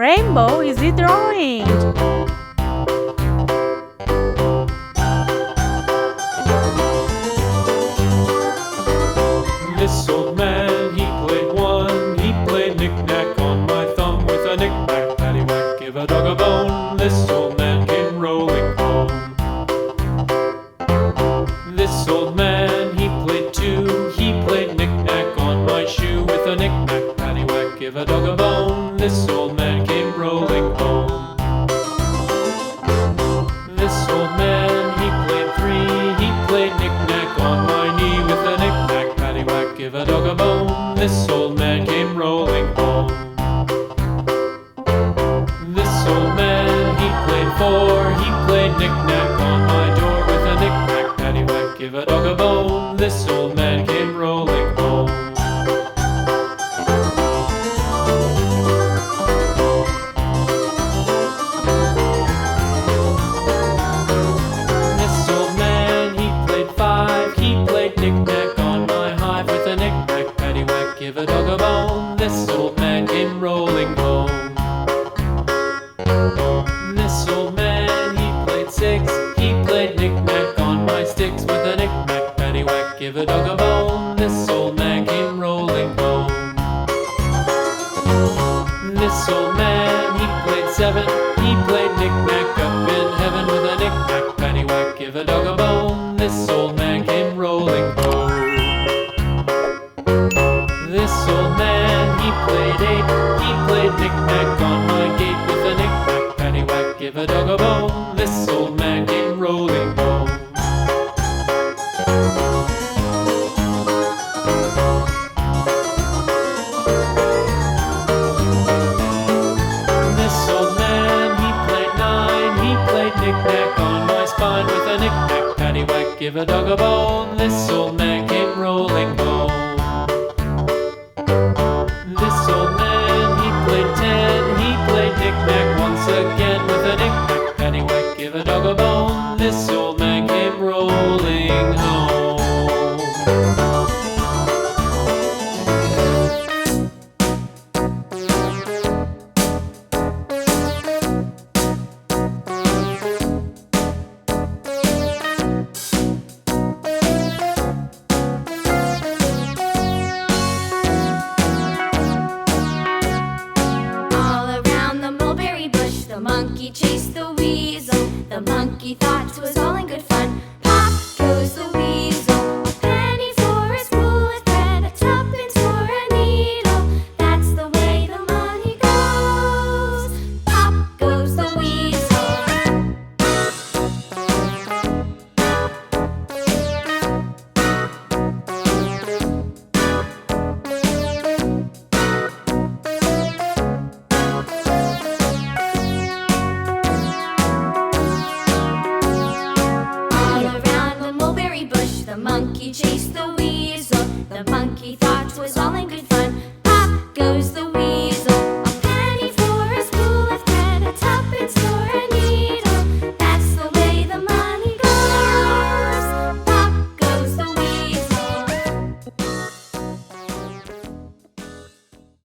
rainbow is he drawing? This old man, he played one. He played knick-knack on my thumb with a knick-knack, paddywhack, give a dog a bone. This old man came rolling home. This old man, he played two. He played knick-knack on my shoe with a knick-knack, paddywhack, give a dog a bone. This old man came rolling home. This old man, he played three. He played knick-knack on my knee with a knick-knack, paddywhack, give a dog a bone. This old man came rolling home. This old man, he played four. He played knick-knack on my door with a knick-knack, paddywhack, give a dog a bone. This old man came rolling home. This old man, he played five. He played knick-knack on my hive with a knick-knack, paddywhack, give a dog a bone. This old man came rolling home. This old man, he played six. He played knick-knack on my sticks with a knick-knack, paddywhack, give a dog a bone. This old man came rolling home. This old man, he played seven. He played knick-knack up in heaven with a knick-knack, paddywhack, give a dog a bone. This old man came rolling home. This old man, he played eight. He played knick-knack on my gate with a knick-knack, paddywhack, give a dog a bone. This old man came rolling home. This old man, he played nine. He played knick-knack on my spine with a knick-knack, paddywhack, give a dog a bone. This old man came rolling home. This old man, he played ten. He played knick-knack once again with a knick-knack, paddywhack, give a dog a bone. This old man came rolling home. All around the mulberry bush, the monkey chased the weasel. The monkey thought 'twas all in good fun. Pop goes the weasel. A penny for a spool of thread, a tuppence for a needle. That's the way the money goes. Pop goes the weasel. All around the mulberry bush, the monkey chased the weasel.